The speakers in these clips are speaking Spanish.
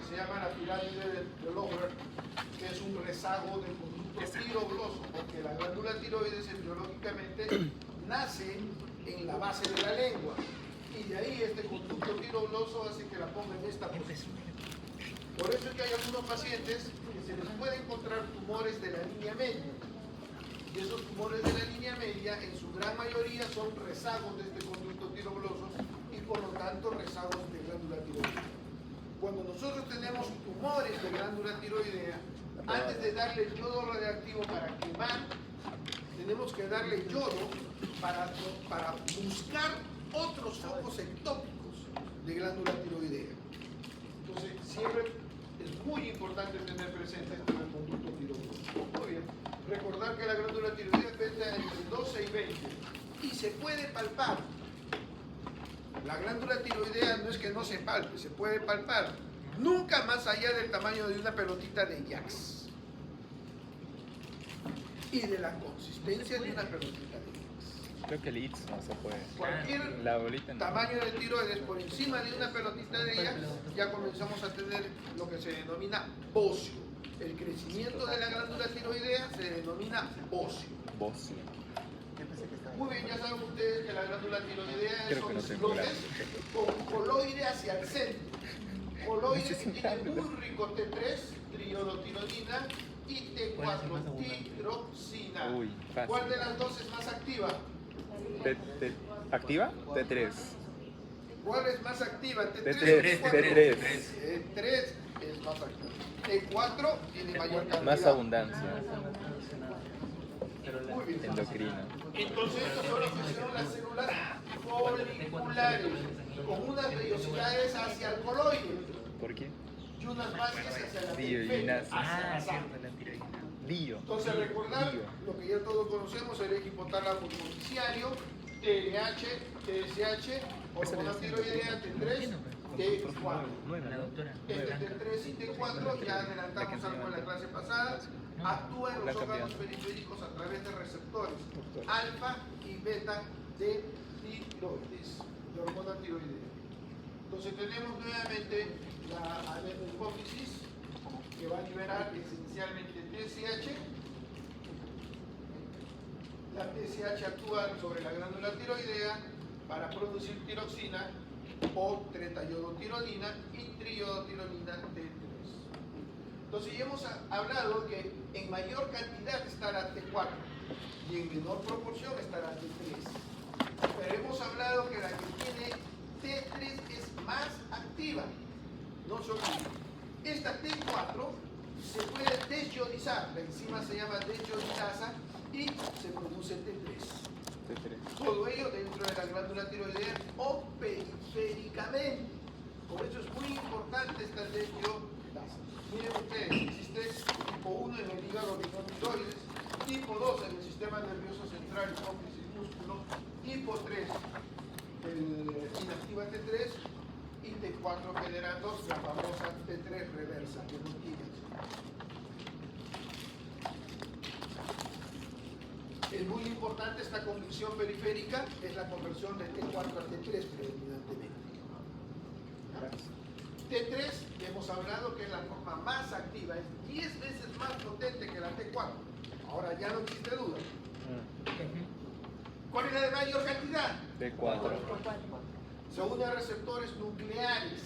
se llama la pirámide de Lower, que es un rezago del conducto tirogloso, porque la glándula tiroides embriológicamente nace en la base de la lengua, y de ahí este conducto tirogloso hace que la ponga en esta posición. Por eso es que hay algunos pacientes que se les puede encontrar tumores de la línea media, y esos tumores de la línea media en su gran mayoría son rezagos de este conducto tirogloso y por lo tanto rezagos de glándula tiroidea. Cuando nosotros tenemos tumores de glándula tiroidea, antes de darle yodo radiactivo para quemar, tenemos que darle yodo para buscar otros focos ectópicos de glándula tiroidea. Entonces, siempre es muy importante tener presente esto del conducto tiroideo. Muy bien. Recordar que la glándula tiroidea pesa entre 12 y 20 y se puede palpar. La glándula tiroidea no es que no se palpe, se puede palpar. Nunca más allá del tamaño de una pelotita de Jax y de la consistencia de una pelotita de Jax. Creo que el ITS no se puede. Cualquier La bolita no. tamaño de tiroides por encima de una pelotita de Jax, ya comenzamos a tener lo que se denomina bocio. El crecimiento de la glándula tiroidea se denomina bocio. Bocio. Muy bien, ya saben ustedes que la glándula tiroidea Creo que no son tengo islotes con coloide hacia el centro. Coloide que tiene muy rico T3, triodotironina, y T4, tiroxina. Uy, fácil. ¿Cuál de las dos es más activa? ¿Activa? T3. ¿Cuál es más activa? T3. T3 es más activa. T4 tiene mayor cantidad. Más abundancia. Muy bien. Endocrina. Entonces, estos son los que son las células foliculares, con unas vellosidades hacia el coloide ¿Por qué? y unas bases hacia la Dio y periferia, una- hacia la sangre. Dio. Entonces, recordar lo que ya todos conocemos, el eje hipotálamo hipoficiario, TLH, TSH, hormona tiroidea, T3, T4. Este T3 y T4, ya adelantamos algo en la clase pasada, actúan los órganos periféricos a través de receptores alfa y beta de tiroides, de hormona tiroidea. Entonces tenemos nuevamente la adenohipófisis, que va a liberar esencialmente TSH. La TSH actúa sobre la glándula tiroidea para producir tiroxina o tretaiodotironina y triodotironina T3. Entonces ya hemos hablado que en mayor cantidad está la T4 y en menor proporción está la T3. Pero hemos hablado que la que tiene T3 es más activa. No se olviden. Esta T4 se puede desyodizar, la enzima se llama desyodinasa y se produce T3. Todo ello dentro de la glándula tiroidea o periféricamente. Por eso es muy importante esta desyodinasa. Miren ustedes, existe tipo 1 en el hígado, riñón, tiroides, tipo 2 en el sistema nervioso central, hipófisis, músculo, tipo 3 inactiva T3 y T4 generando la famosa T3 reversa que no tiene. Es muy importante esta convicción periférica, es la conversión de T4 a T3 predominantemente. T3, hemos hablado que es la forma más activa, es 10 veces más potente que la T4. Ahora ya no existe duda. ¿Cuál es la de mayor cantidad? T4. Se une a receptores nucleares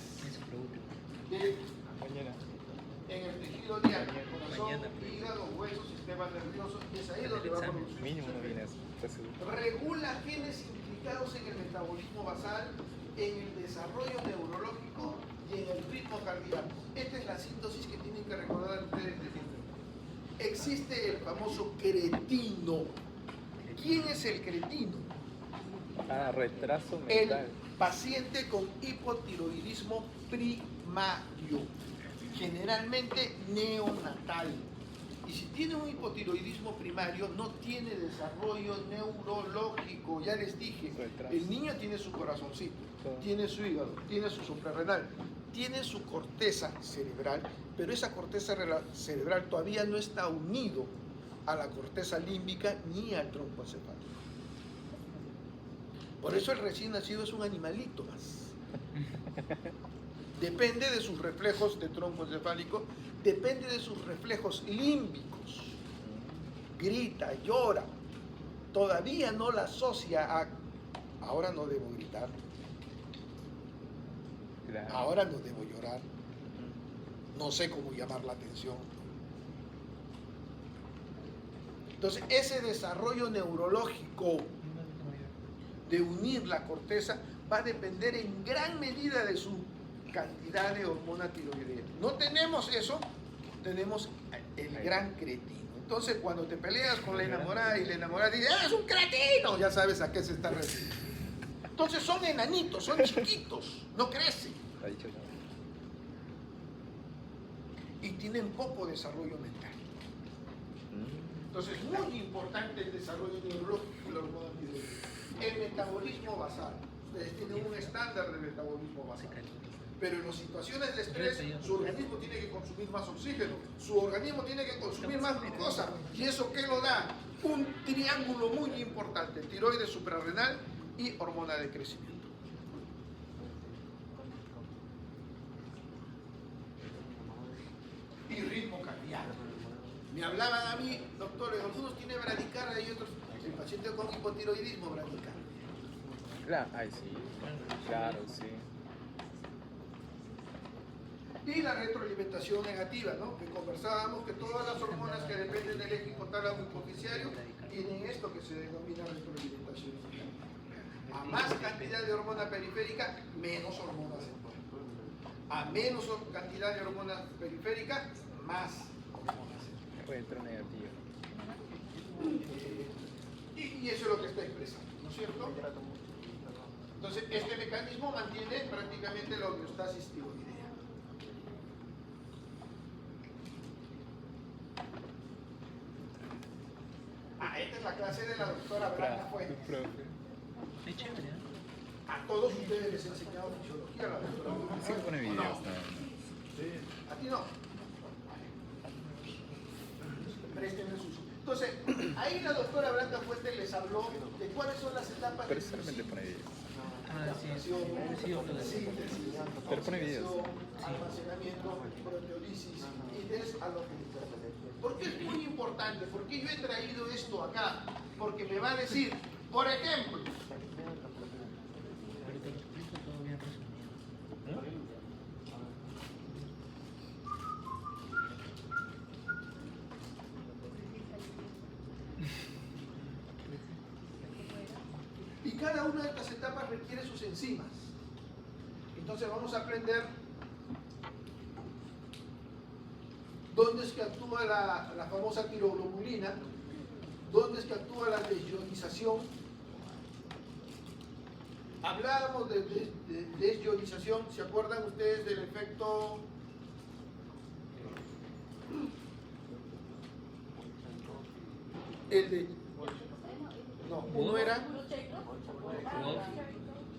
en el tejido diario, corazón, hígado, huesos, sistema nervioso, y es ahí donde va a producir. Mínimo no viene eso. ¿Estás seguro? Regula genes implicados en el metabolismo basal, en el desarrollo neurológico y en el ritmo cardíaco. Esta es la síntesis que tienen que recordar ustedes de siempre. Existe el famoso cretino. ¿Quién es el cretino? Ah, retraso El mental. paciente con hipotiroidismo primario, generalmente neonatal. Y si tiene un hipotiroidismo primario, no tiene desarrollo neurológico. Ya les dije, el niño tiene su corazoncito, tiene su hígado, tiene su suprarrenal, tiene su corteza cerebral, pero esa corteza cerebral todavía no está unido a la corteza límbica ni al tronco encefálico. Por eso el recién nacido es un animalito más. depende de sus reflejos de tronco encefálico, depende de sus reflejos límbicos. Grita, llora, todavía no la asocia a ahora no debo gritar, Claro. ahora no debo llorar, no sé cómo llamar la atención. Entonces, ese desarrollo neurológico de unir la corteza va a depender en gran medida de su cantidad de hormona tiroidea. No tenemos eso, tenemos el gran cretino. Entonces, cuando te peleas con la enamorada y la enamorada dice, ¡ah, es un cretino! Ya sabes a qué se está refiriendo. Entonces son enanitos, son chiquitos, no crecen. Ha dicho ya. Y tienen poco desarrollo mental. Entonces, muy importante el desarrollo neurológico de la hormona tiroidea. El metabolismo basal. Ustedes tienen un estándar de metabolismo basal. Pero en las situaciones de estrés, su organismo tiene que consumir más oxígeno, su organismo tiene que consumir más glucosa. ¿Y eso qué lo da? Un triángulo muy importante, tiroides suprarrenal y hormona de crecimiento. Y ritmo cardíaco. Me hablaban a mí, doctores, algunos tienen bradicardia y otros, el paciente con hipotiroidismo bradicardia. Claro, ay, sí. Claro, sí. Y la retroalimentación negativa, ¿no? Que conversábamos que todas las hormonas que dependen del eje hipotálamo hipoficiario tienen esto que se denomina retroalimentación negativa. A más cantidad de hormona periférica, menos hormonas centrales. A menos cantidad de hormonas periféricas, más hormonas centrales. Retro negativo. Y eso es lo que está expresando, ¿no es cierto? Entonces, este mecanismo mantiene prácticamente la homeostasis tiroidea. Esta es la clase de la doctora Blanca Fuentes. Qué chévere, ¿eh? A todos ustedes les he enseñado fisiología, la doctora Blanca. Sí pone videos. ¿O no? A ti no. Préstenme sus. Entonces, ahí la doctora Blanca Fuentes les habló de cuáles son las etapas Pero del solamente pone videos. Ah, sí, sí, otro de síntesis, Pero pone videos. almacenamiento, proteólisis y desalojación. ¿Por qué es muy importante? ¿Por qué yo he traído esto acá? Porque me va a decir, por ejemplo, Pero te lo explico todo bien resumido. y cada una de estas etapas requiere sus enzimas. Entonces vamos a aprender dónde es que actúa la famosa tiroglobulina, dónde es que actúa la desionización. Hablábamos de desionización, ¿se acuerdan ustedes del efecto? El de... No, uno era...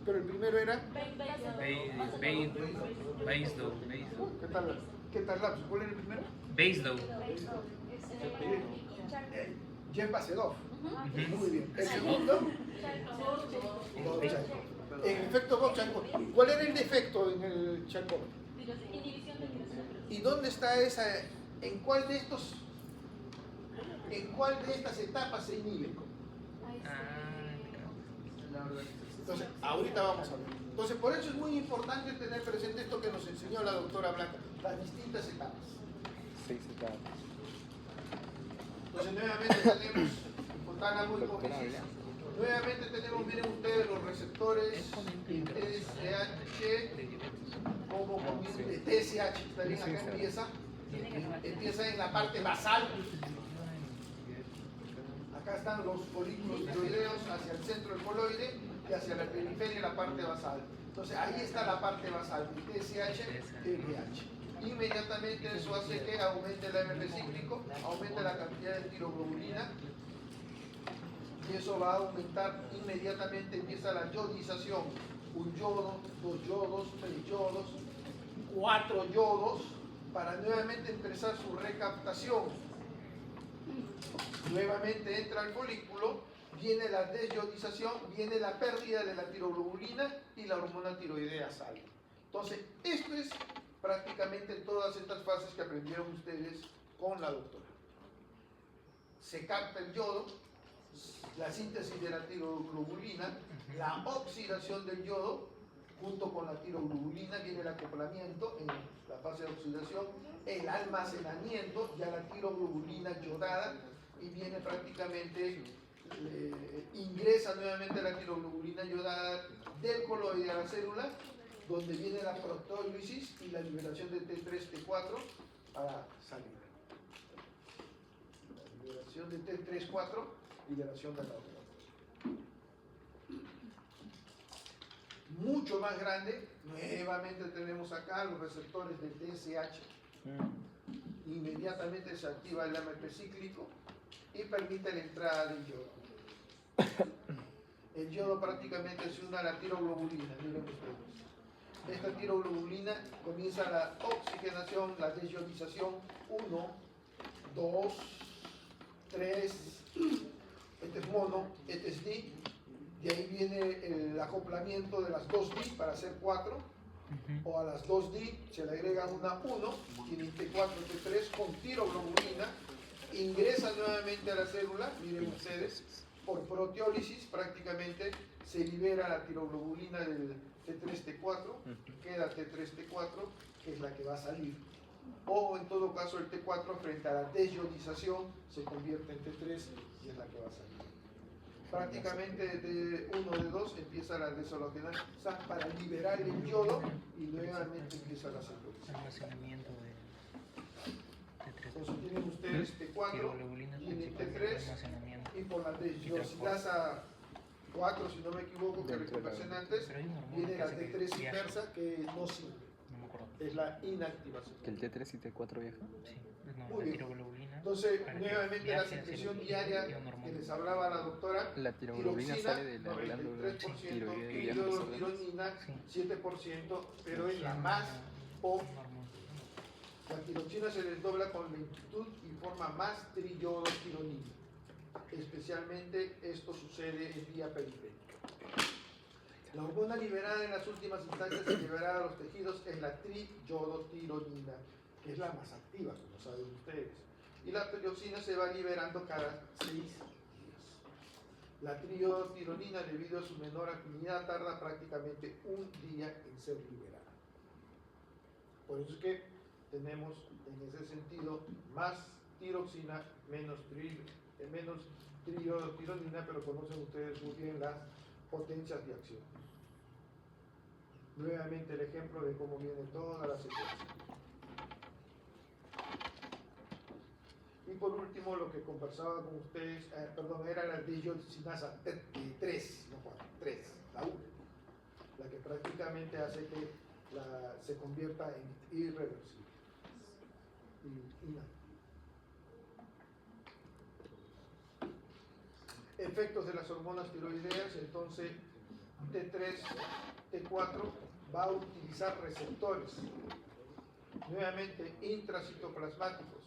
Pero el primero era... ¿Qué tal lapsus? ¿Cuál era el primero? Basedow. Jeff Basedov. Muy bien. El segundo... Bolshakov. En efecto Bolshakov. ¿Cuál era el defecto en el Charcot? ¿Y dónde está esa? ¿En cuál de estas etapas se inhibe? Entonces, ahorita vamos a ver. Entonces, por eso es muy importante tener presente esto que nos enseñó la doctora Blanca, las distintas etapas. 6 etapas. Entonces, nuevamente tenemos hipotálamo y hipófisis. Nuevamente tenemos, miren ustedes, los receptores TSH, como de TSH, también acá empieza en la parte basal. Acá están los folículos tiroideos hacia el centro del coloide y hacia la periferia la parte basal. Entonces ahí está la parte basal, TSH, TSH. Inmediatamente eso hace que aumente el AMP cíclico, aumente la cantidad de tiroglobulina y eso va a aumentar inmediatamente, empieza la yodización. Un yodo, 2 yodos, 3 yodos, 4 yodos para nuevamente empezar su recaptación. Nuevamente entra el folículo, viene la desyodización, viene la pérdida de la tiroglobulina y la hormona tiroidea sale. Entonces, esto es prácticamente todas estas fases que aprendieron ustedes con la doctora. Se capta el yodo, la síntesis de la tiroglobulina, la oxidación del yodo, junto con la tiroglobulina viene el acoplamiento en la fase de oxidación, el almacenamiento, ya la tiroglobulina yodada, y viene prácticamente, ingresa nuevamente la tiroglobulina yodada del coloide a la célula, donde viene la proteólisis y la liberación de T3, T4 para salir. La liberación de T3, 4, liberación de la otra. Mucho más grande, nuevamente tenemos acá los receptores del TSH. Inmediatamente se activa el AMP cíclico y permite la entrada del yodo. El yodo prácticamente se une a la tiroglobulina, miren ustedes. Esta tiroglobulina comienza la oxigenación, la desionización 1, 2, 3, este es mono, este es di. De ahí viene el acoplamiento de las 2D para hacer 4, o a las 2D se le agrega una 1, tiene T4, T3 con tiroglobulina, ingresa nuevamente a la célula, miren ustedes, por proteólisis prácticamente se libera la tiroglobulina del T3, T4, queda T3, T4, que es la que va a salir. O en todo caso el T4 frente a la desionización se convierte en T3 y es la que va a salir. Prácticamente de 1 de 2 empieza la desalogenación para liberar el yodo y nuevamente empieza la célula. Almacenamiento de T3. Entonces tienen ustedes T4, tienen T3 y por la desioxidasa 4, si no me equivoco, que conversé antes, viene la T3 inversa que no sirve. No me acuerdo. Es la inactivación. ¿Que el T3 y T4 viaja? Sí, no, Muy la bien. tiroglobulina. Entonces, para que nuevamente la viaje hacia secreción el diaria ion hormona. que les hablaba la doctora, La tiroglobulina tiroxina, sale de la glándula 93%, tiroidea y viaja a los órganos. tiroxina, Sí. 7%, pero es la más o Una hormona. la tiroxina se desdobla con lentitud y forma más triyodotironina. Especialmente esto sucede en vía periférica. La hormona liberada en las últimas instancias y liberada a los tejidos es la triyodotironina, que es la más activa, como saben ustedes. Y la tiroxina se va liberando cada 6 días. La triyodotironina, debido a su menor afinidad, tarda prácticamente un día en ser liberada. Por eso es que tenemos en ese sentido más tiroxina, menos triyodotironina, pero conocen ustedes muy bien las potencias de acción. Nuevamente el ejemplo de cómo viene toda la secuencia. Y por último, lo que conversaba con ustedes, era la desioxinasa 3, no 4, 3, la 1, la que prácticamente hace que se convierta en irreversible. Efectos de las hormonas tiroideas, entonces T3, T4 va a utilizar receptores, nuevamente intracitoplasmáticos,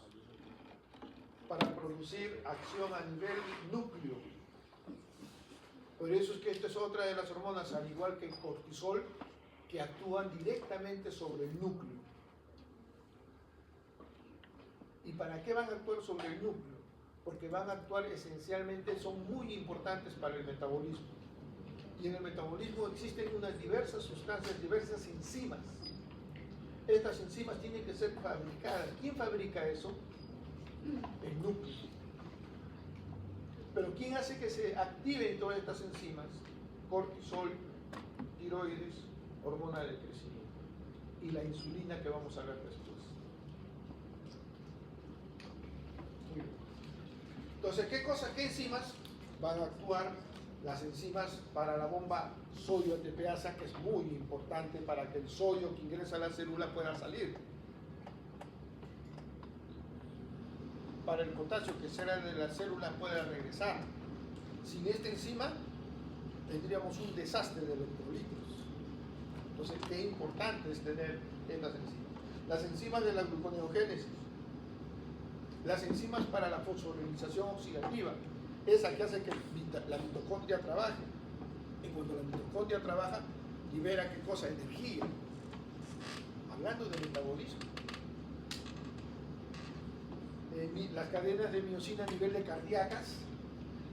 para producir acción a nivel núcleo. Por eso es que esta es otra de las hormonas, al igual que el cortisol, que actúan directamente sobre el núcleo. ¿Y para qué van a actuar sobre el núcleo? Porque van a actuar esencialmente, son muy importantes para el metabolismo. Y en el metabolismo existen unas diversas sustancias, diversas enzimas. Estas enzimas tienen que ser fabricadas. ¿Quién fabrica eso? El núcleo. Pero ¿quién hace que se activen todas estas enzimas? Cortisol, tiroides, hormona del crecimiento y la insulina, que vamos a ver después. Muy bien. Entonces, ¿qué enzimas van a actuar? Las enzimas para la bomba sodio-ATPasa, que es muy importante para que el sodio que ingresa a la célula pueda salir. Para el potasio que sale de la célula pueda regresar. Sin esta enzima tendríamos un desastre de electrolitos. Entonces, qué importante es tener estas enzimas. Las enzimas de la gluconeogénesis, las enzimas para la fosforilización oxidativa, esa que hace que la mitocondria trabaje. Y cuando la mitocondria trabaja, libera ¿qué cosa? Energía. hablando de metabolismo. Las cadenas de miocina a nivel de cardíacas,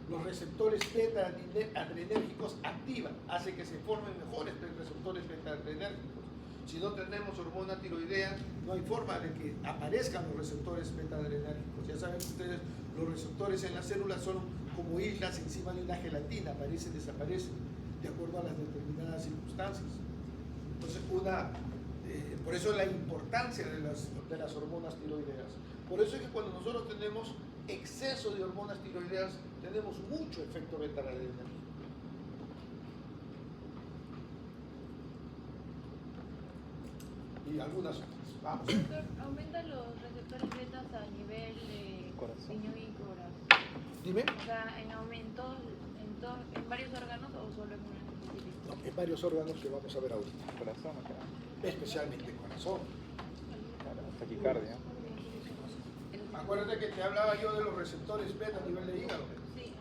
los receptores beta adrenérgicos activan, hace que se formen mejores receptores beta adrenérgicos. Si no tenemos hormona tiroidea, no hay forma de que aparezcan los receptores beta adrenérgicos. Ya saben ustedes, los receptores en las células son como islas encima de una gelatina, aparecen, desaparecen, de acuerdo a las determinadas circunstancias. Entonces, por eso la importancia de las hormonas tiroideas. Por eso es que cuando nosotros tenemos exceso de hormonas tiroideas, tenemos mucho efecto beta adrenérgico. Y algunas otras. Vamos. Doctor, ¿aumentan los receptores betas a nivel de Corazón. riñón y corazón? Dime. O sea, ¿en aumento en varios órganos o solo en uno en específico? No, en varios órganos que vamos a ver ahorita. Corazón acá. Especialmente el corazón. Claro, taquicardia. Acuérdate que te hablaba yo de los receptores beta a nivel de hígado. Sí,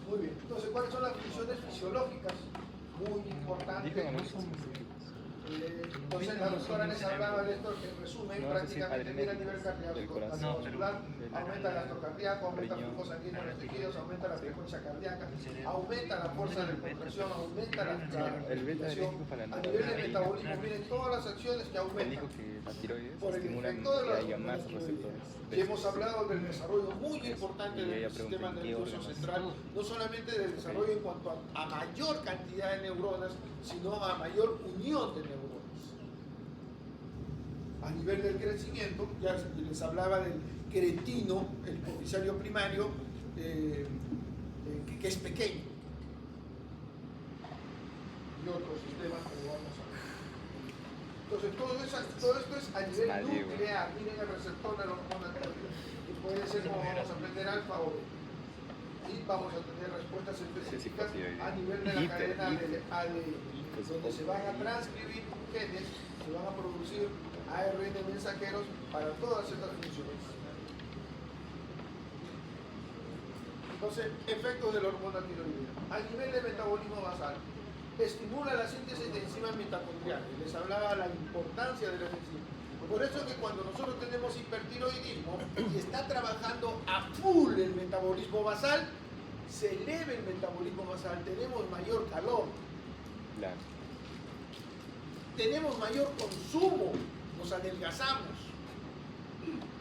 Muy bien. Entonces, ¿cuáles son las funciones fisiológicas? Muy importantes. Dijo que no No son Entonces, la doctora les hablaba de esto en resumen, No, prácticamente sí, mira a nivel del cardíaco, corazón. cardiovascular, aumenta el gasto cardíaco, aumenta el riñón, flujo sanguíneo en los tejidos, aumenta la frecuencia cardíaca, aumenta la fuerza de contracción, aumenta la El beta respiración. adrenérgico para la A nivel de noradrenalina. metabolismo, miren todas las acciones que Él aumentan dijo que la tiroides por el estimulan efecto de que las haya más hormonas tiroideas. receptores. Y hemos hablado del desarrollo muy importante Y del ella sistema preguntó, ¿en qué nervioso órganos? central, no solamente del desarrollo en cuanto a mayor cantidad de neuronas, sino a mayor unión de neuronas. A nivel del crecimiento, ya les hablaba del cretino, el coficiario primario, que es pequeño. Y otros sistemas que lo vamos a ver. Entonces, todo esto es a nivel Nadie, nuclear. Miren el receptor de la hormona tiroides, que puede ser como vamos a aprender alfa o beta. Y vamos a tener respuestas específicas a nivel de la cadena de ADN, donde se van a transcribir genes, se van a producir ARN mensajeros para todas estas funciones. Entonces, efectos de la hormona tiroidea. A nivel de metabolismo basal, estimula la síntesis de enzimas mitocondriales. Les hablaba la importancia de las enzimas. Por eso es que cuando nosotros tenemos hipertiroidismo y está trabajando a full el metabolismo basal, se eleva el metabolismo basal, tenemos mayor calor, Claro. tenemos mayor consumo, nos adelgazamos.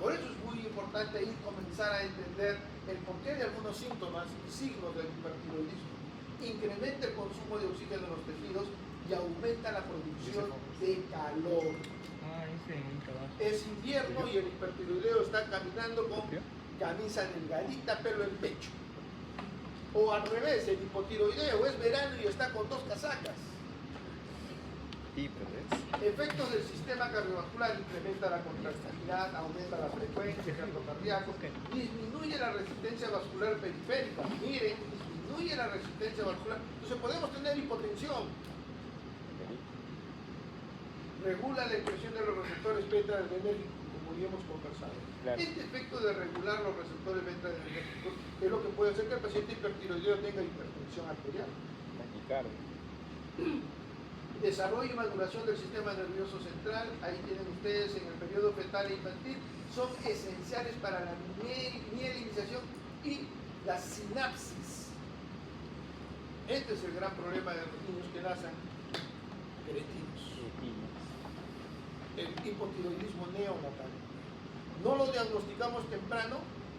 Por eso es muy importante ahí comenzar a entender el porqué de algunos síntomas y signos del hipertiroidismo. Incrementa el consumo de oxígeno en los tejidos y aumenta la producción de calor. Ah, ese es un trabajo. Es invierno y el hipertiroideo está caminando con camisa delgadita, pelo en pecho. O al revés, el hipotiroideo es verano y está con 2 casacas. Efectos del sistema cardiovascular: incrementa la contractilidad, aumenta la frecuencia cardíaca, disminuye la resistencia vascular periférica. Miren, disminuye la resistencia vascular. Entonces podemos tener hipotensión. Regula la expresión de los receptores beta adrenérgicos, como ya hemos conversado. Claro. Este efecto de regular los receptores beta adrenérgicos es lo que puede hacer que el paciente hipertiroideo tenga hipertensión arterial. Taquicardia. Desarrollo y maduración del sistema nervioso central, ahí tienen ustedes en el periodo fetal e infantil, son esenciales para la mielinización y la sinapsis. Este es el gran problema de los niños que nacen cretinos. El hipotiroidismo neonatal. No lo diagnosticamos temprano,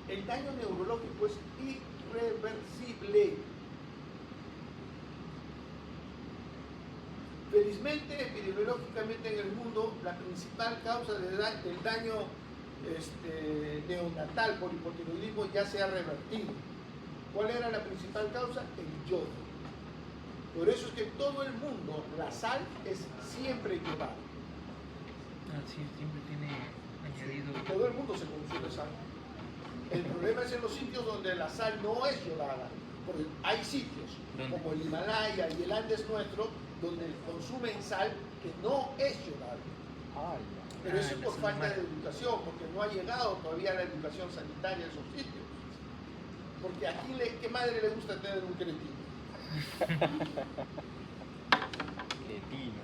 el daño neurológico es irreversible. Felizmente, epidemiológicamente en el mundo, la principal causa del daño neonatal por hipotiroidismo ya se ha revertido. ¿Cuál era la principal causa? El yodo. Por eso es que en todo el mundo la sal es siempre yodada. Ah, sí, siempre tiene añadido. Todo el mundo se consume sal. El problema es en los sitios donde la sal no es yodada. Porque hay sitios ¿Dónde? como el Himalaya y el Andes nuestro donde consumen sal que no es yodada. Pero eso es por falta de educación, porque no ha llegado todavía la educación sanitaria a esos sitios. Porque aquí, ¿qué madre le gusta tener un cretino? Cretino.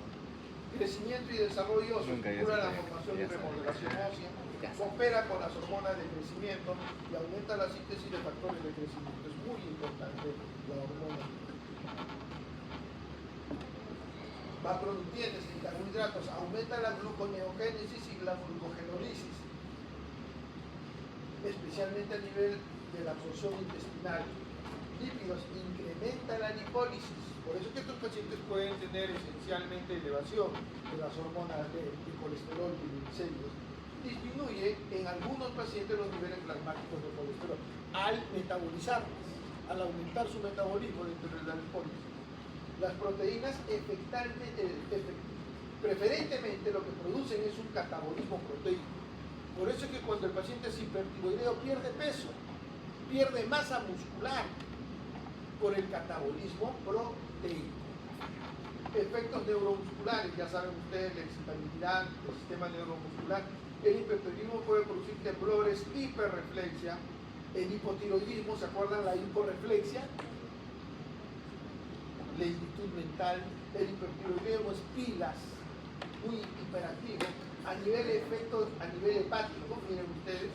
Crecimiento y desarrollo, Nunca había estimula la escuchado. formación y Ya sabes. remodelación ósea, coopera con las hormonas de crecimiento y aumenta la síntesis de factores de crecimiento. Es muy importante la hormona. Macronutrientes y carbohidratos, aumenta la gluconeogénesis y la glucogenólisis, especialmente a nivel de la absorción intestinal. Lípidos, incrementa la lipólisis. Por eso que estos pacientes pueden tener esencialmente elevación de las hormonas de colesterol y triglicéridos. Disminuye en algunos pacientes los niveles plasmáticos de colesterol al metabolizarlas, al aumentar su metabolismo dentro de la lipólisis. Las proteínas preferentemente lo que producen es un catabolismo proteico. Por eso es que cuando el paciente es hipertiroideo pierde peso, pierde masa muscular por el catabolismo proteico. Efectos neuromusculares, ya saben ustedes, la excitabilidad del sistema neuromuscular. El hipertiroidismo puede producir temblores, hiperreflexia. El hipotiroidismo, ¿se acuerdan la hiporreflexia? Lentitud mental. El hipertiroidismo es pilas, muy hiperactivo. A nivel de efectos, a nivel hepático, miren ustedes.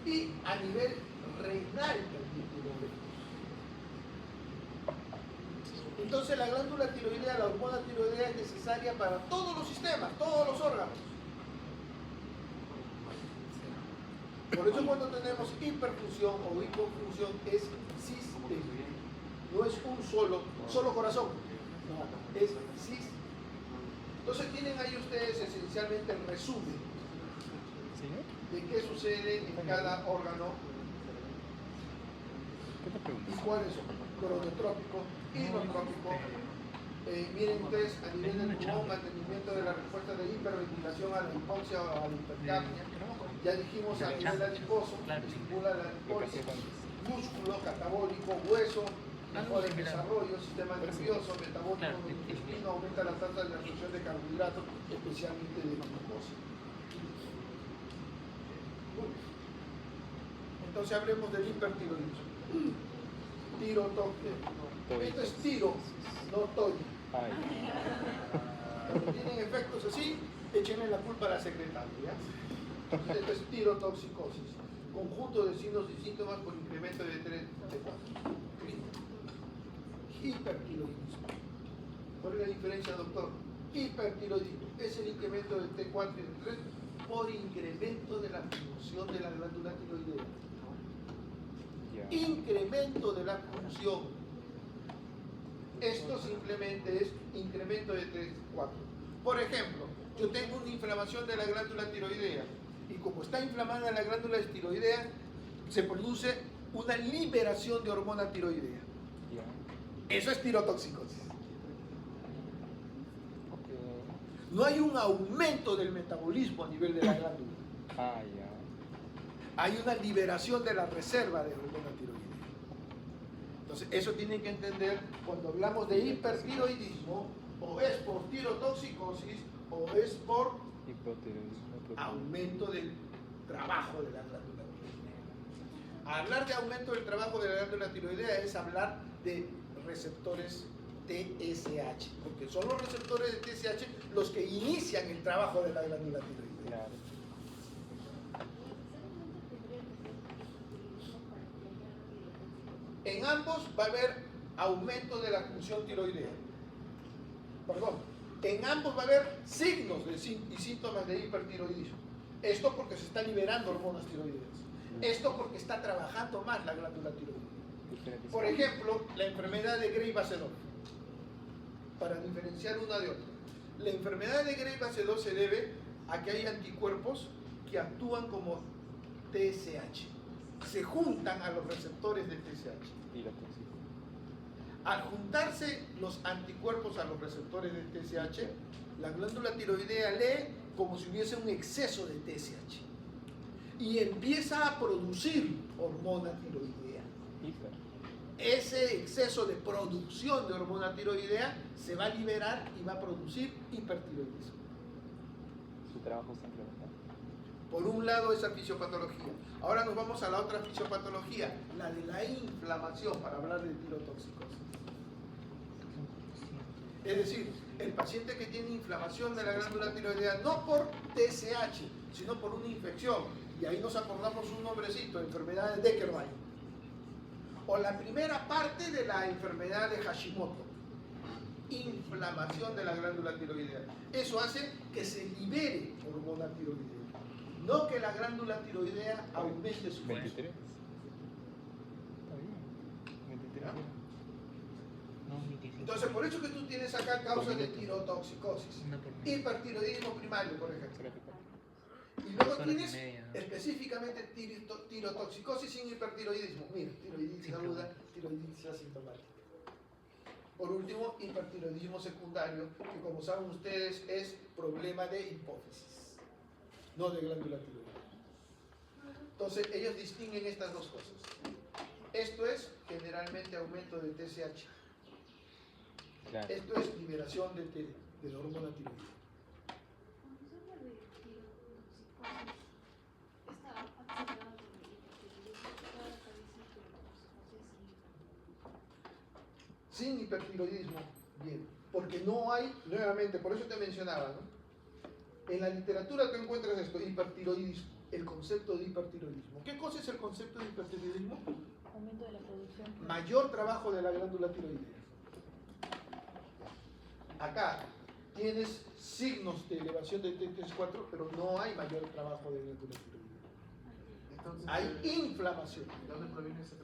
Y a nivel renal también tiene efectos. Entonces la glándula tiroidea, la hormona tiroidea es necesaria para todos los sistemas, todos los órganos. Por eso cuando tenemos hiperfunción o hipofunción es sistémico. No es un solo corazón. No, es sistémico. Entonces tienen ahí ustedes esencialmente el resumen de qué sucede en cada órgano y cuáles son. Cronotrópico, inotrópico. Miren ustedes a nivel del pulmón, mantenimiento de la respuesta de hiperventilación a la hipoxia o a la hipercapnia. Ya dijimos a nivel adiposo, estimula la liposis, músculo, catabólico, hueso, mejora el desarrollo, sistema nervioso, metabólico, intestino, aumenta la tasa de absorción de carbohidratos, especialmente de glucosa. Entonces hablemos del hipertiroidismo. Tirotóxico. Esto es tiro, no toño. Cuando tienen efectos así, échenle la culpa a la secretaria. ¿Ya? Entonces, esto es tirotoxicosis. Conjunto de signos y síntomas por incremento de 3 T4. Hipertiroidismo. ¿Cuál es la diferencia, doctor? Hipertiroidismo es el incremento del T4 y del 3 por incremento de la función de la glándula tiroidea. Incremento de la función. Esto simplemente es incremento de T4. Por ejemplo, yo tengo una inflamación de la glándula tiroidea y como está inflamada la glándula tiroidea, se produce una liberación de hormona tiroidea. Eso es tirotoxicosis. No hay un aumento del metabolismo a nivel de la glándula. Hay una liberación de la reserva de hormona tiroidea. Entonces, eso tienen que entender cuando hablamos de hipertiroidismo, o es por tirotoxicosis o es por aumento del trabajo de la glándula tiroidea. Hablar de aumento del trabajo de la glándula tiroidea es hablar de receptores TSH, porque son los receptores de TSH los que inician el trabajo de la glándula tiroidea. En ambos va a haber aumento de la función tiroidea. Perdón, en ambos va a haber signos y síntomas de hipertiroidismo. Esto porque se está liberando hormonas tiroideas. Esto porque está trabajando más la glándula tiroidea. Por ejemplo, la enfermedad de Graves-Bachelot, para diferenciar una de otra. La enfermedad de Graves-Bachelot se debe a que hay anticuerpos que actúan como TSH. Se juntan a los receptores de TSH. Al juntarse los anticuerpos a los receptores de TSH, la glándula tiroidea lee como si hubiese un exceso de TSH y empieza a producir hormona tiroidea. Ese exceso de producción de hormona tiroidea se va a liberar y va a producir hipertiroidismo. Su trabajo está implementado. Por un lado esa fisiopatología. Ahora nos vamos a la otra fisiopatología, la de la inflamación, para hablar de tirotoxicosis. Es decir, el paciente que tiene inflamación de la glándula tiroidea, no por TSH, sino por una infección, y ahí nos acordamos un nombrecito, enfermedad de Deckerman, o la primera parte de la enfermedad de Hashimoto, inflamación de la glándula tiroidea. Eso hace que se libere hormona tiroidea, no que la glándula tiroidea aumente su 23. peso. Está bien. 23. ¿Ya? No, 25. Entonces, por eso que tú tienes acá causas de tirotoxicosis, Una por medio. hipertiroidismo primario, por ejemplo. 34. Y luego 2 horas y tienes media, ¿no? específicamente tirotoxicosis sin hipertiroidismo. Mira, tiroiditis Sintomática. aguda, tiroiditis asintomática. Por último, hipertiroidismo secundario, que como saben ustedes es problema de hipófisis, no de glándula tiroidea. Entonces, ellos distinguen estas dos cosas. Esto es generalmente aumento de TSH. Claro. Esto es liberación de la hormona tiroidea. Sin hipertiroidismo, bien, porque no hay, nuevamente, por eso te mencionaba, ¿no? En la literatura tú encuentras esto, hipertiroidismo, el concepto de hipertiroidismo. ¿Qué cosa es el concepto de hipertiroidismo? Aumento de la producción. Mayor trabajo de la glándula tiroidea. Acá tienes signos de elevación de T3-4, pero no hay mayor trabajo de glándula tiroidea. Entonces, Hay inflamación. ¿de dónde proviene ese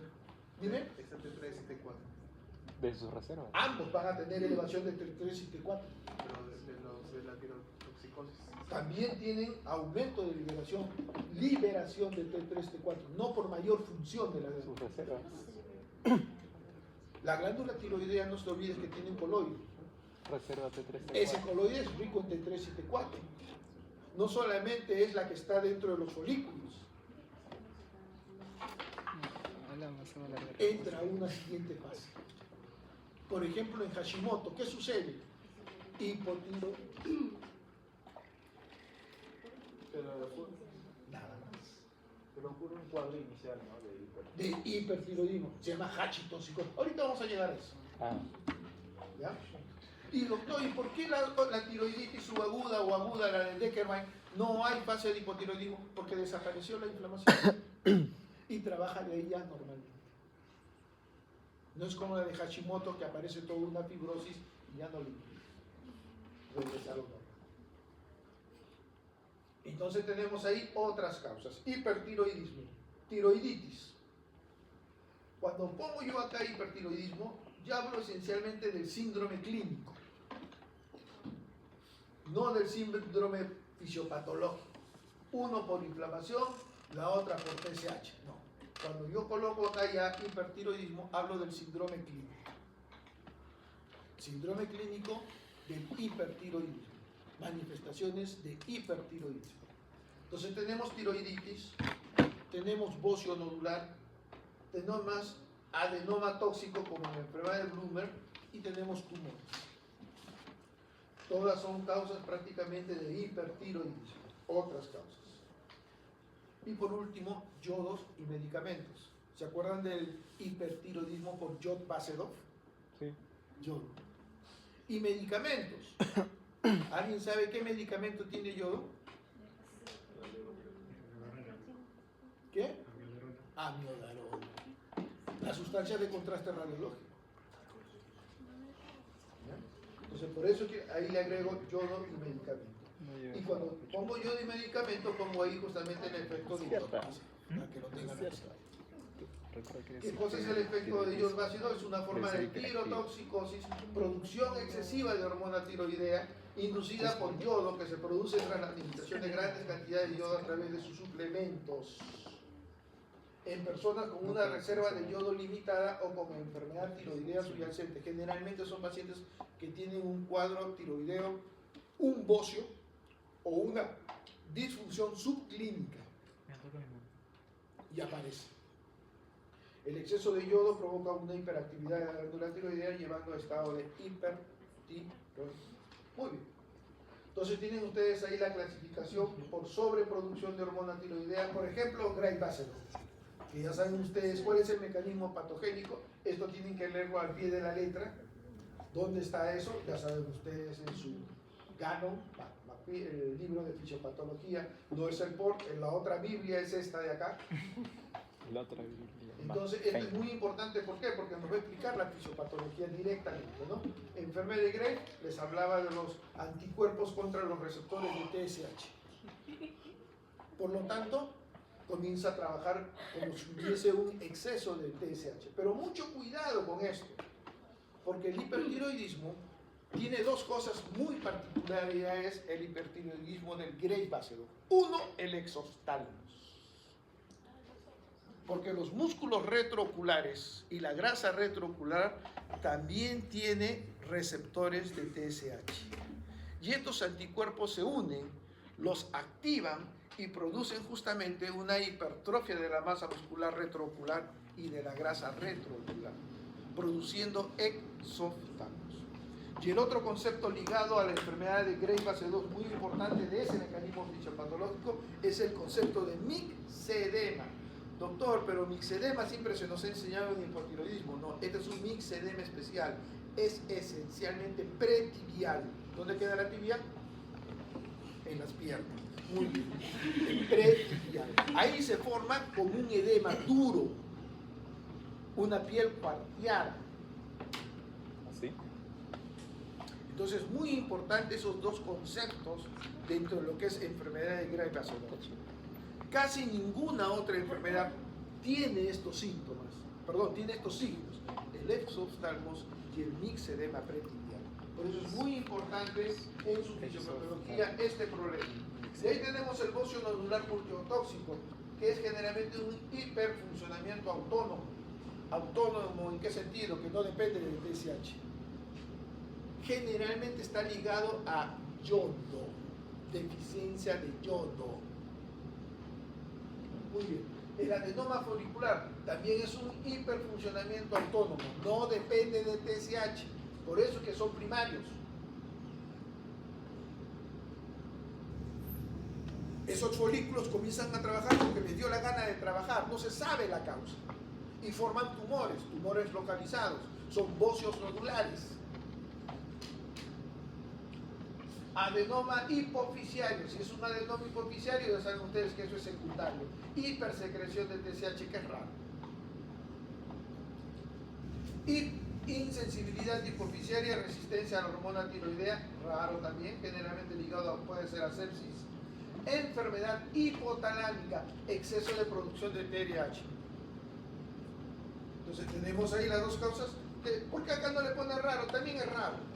Dime, Ese T3 y T4? De sus reservas. ambos van a tener elevación de T3 y T4. Pero de la tirotoxicosis. También tienen aumento de liberación de T3, T4, no por mayor función de la Sus glándula. reservas. La glándula tiroidea, no se olvides que tiene un coloide. Reserva T3. Ese coloide es rico en T3 y T4. No solamente es la que está dentro de los folículos, entra a una siguiente fase. Por ejemplo, en Hashimoto, ¿qué sucede? Hipotiroidismo. Nada más. Pero ocurre un cuadro inicial, ¿no? De De hipertiroidismo. Se llama hachitoxicosis. Ahorita vamos a llegar a eso. Ah, ¿Ya? Y doctor, ¿y por qué la tiroiditis subaguda o aguda, la de Deckerman, no hay fase de hipotiroidismo? Porque desapareció la inflamación y trabaja de ahí ya normalmente. No es como la de Hashimoto, que aparece toda una fibrosis y ya no le regresa a lo normal. Entonces tenemos ahí otras causas. Hipertiroidismo, tiroiditis. Cuando pongo yo acá hipertiroidismo, ya hablo esencialmente del síndrome clínico, no del síndrome fisiopatológico. Uno por inflamación, la otra por TSH. No. Cuando yo coloco acá ya hipertiroidismo, hablo del síndrome clínico. Síndrome clínico del hipertiroidismo. Manifestaciones de hipertiroidismo. Entonces tenemos tiroiditis, tenemos bocio nodular, tenemos adenoma tóxico como la enfermedad de Bloomer y tenemos tumores. Todas son causas prácticamente de hipertiroidismo, otras causas. Y por último, yodos y medicamentos. ¿Se acuerdan del hipertiroidismo por yod base 2? sí. Yodo. Y medicamentos. ¿Alguien sabe qué medicamento tiene yodo? ¿Qué? Amiodarona. La sustancia de contraste radiológico. ¿Ya? Entonces, por eso que ahí le agrego yodo y medicamento. Y cuando pongo yodo y medicamento, pongo ahí justamente el efecto de yodo base, para que lo tengan aquí. ¿Qué cosa es el efecto de yodo base? Es una forma de tirotoxicosis, producción excesiva de hormona tiroidea inducida por yodo que se produce tras la administración de grandes cantidades de yodo a través de sus suplementos en personas con una reserva de yodo limitada o con enfermedad tiroidea subyacente. Generalmente son pacientes que tienen un cuadro tiroideo, un bocio o una disfunción subclínica Me toca mi mano. y aparece. El exceso de yodo provoca una hiperactividad de la glándula tiroidea llevando a estado de hipertiroidismo. Muy bien. Entonces tienen ustedes ahí la clasificación por sobreproducción de hormona tiroidea, por ejemplo, Gray Bacillus, que ya saben ustedes cuál es el mecanismo patogénico. Esto tienen que leerlo al pie de la letra. ¿Dónde está eso? Ya saben ustedes en su Ganon, el libro de fisiopatología, no es el POR, en la otra Biblia es esta de acá. La otra Biblia. Entonces, esto es muy importante, ¿por qué? Porque nos va a explicar la fisiopatología directamente, ¿no? Enfermedad de Gray les hablaba de los anticuerpos contra los receptores de TSH. Por lo tanto, comienza a trabajar como si hubiese un exceso de TSH. Pero mucho cuidado con esto, porque el hipertiroidismo tiene dos cosas muy particulares, ya es el hipertiroidismo del Gray base 2. Uno, el exoftálmos. Porque los músculos retrooculares y la grasa retroocular también tiene receptores de TSH. Y estos anticuerpos se unen, los activan y producen justamente una hipertrofia de la masa muscular retroocular y de la grasa retroocular, produciendo exoftálmos. Y el otro concepto ligado a la enfermedad de Gray base 2 muy importante de ese mecanismo fisiopatológico es el concepto de mixedema. Doctor, pero mixedema siempre se nos ha enseñado en hipotiroidismo. No, este es un mixedema especial. Es esencialmente pretibial. ¿Dónde queda la tibia? En las piernas. Muy bien. Pretibial. Ahí se forma como un edema duro, una piel cuarteada. ¿Así? Entonces, muy importante esos dos conceptos dentro de lo que es enfermedad de Gray base 2. Casi ninguna otra enfermedad tiene estos síntomas, tiene estos signos, el exoftálmos y el mixedema pretibial. Por eso es muy importante en su fisiopatología este problema. De ahí tenemos el bocio nodular multiotóxico, que es generalmente un hiperfuncionamiento autónomo. ¿Autónomo en qué sentido? Que no depende del TSH. Generalmente está ligado a yodo, deficiencia de yodo. Muy bien. El adenoma folicular también es un hiperfuncionamiento autónomo, no depende de TSH, por eso es que son primarios. Esos folículos comienzan a trabajar porque les dio la gana de trabajar, no se sabe la causa, y forman tumores localizados, son bocios nodulares. Adenoma hipofisiario, si es un adenoma hipofisiario ya saben ustedes que eso es secundario. Hipersecreción de TSH, que es raro. Y insensibilidad hipofisiaria, resistencia a la hormona tiroidea, raro también, generalmente ligado puede ser a sepsis. Enfermedad hipotalámica, exceso de producción de TRH. Entonces tenemos ahí las dos causas. ¿Por qué acá no le pone raro? También es raro.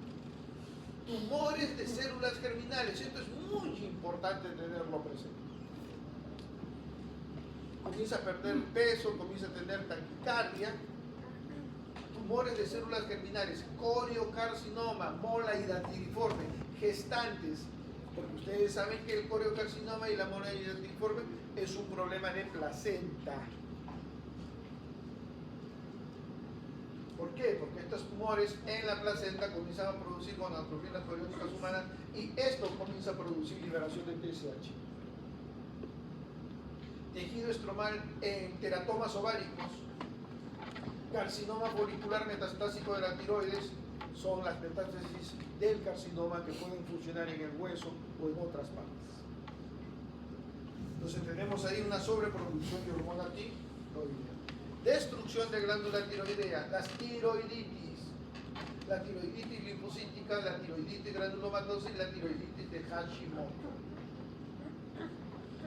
Tumores de células germinales, esto es muy importante tenerlo presente. Comienza a perder peso, comienza a tener taquicardia. Tumores de células germinales, coriocarcinoma, mola hidatidiforme, gestantes, porque ustedes saben que el coriocarcinoma y la mola hidatidiforme es un problema de placenta. ¿Por qué? Porque estos tumores en la placenta comienzan a producir gonadotrofinas corióticas humanas y esto comienza a producir liberación de TSH. Tejido estromal en teratomas ováricos, carcinoma folicular metastásico de la tiroides, son las metástasis del carcinoma que pueden funcionar en el hueso o en otras partes. Entonces tenemos ahí una sobreproducción de hormona tiroidea. Destrucción de glándula tiroidea, las tiroiditis, la tiroiditis linfocítica, la tiroiditis granulomatosa y la tiroiditis de Hashimoto.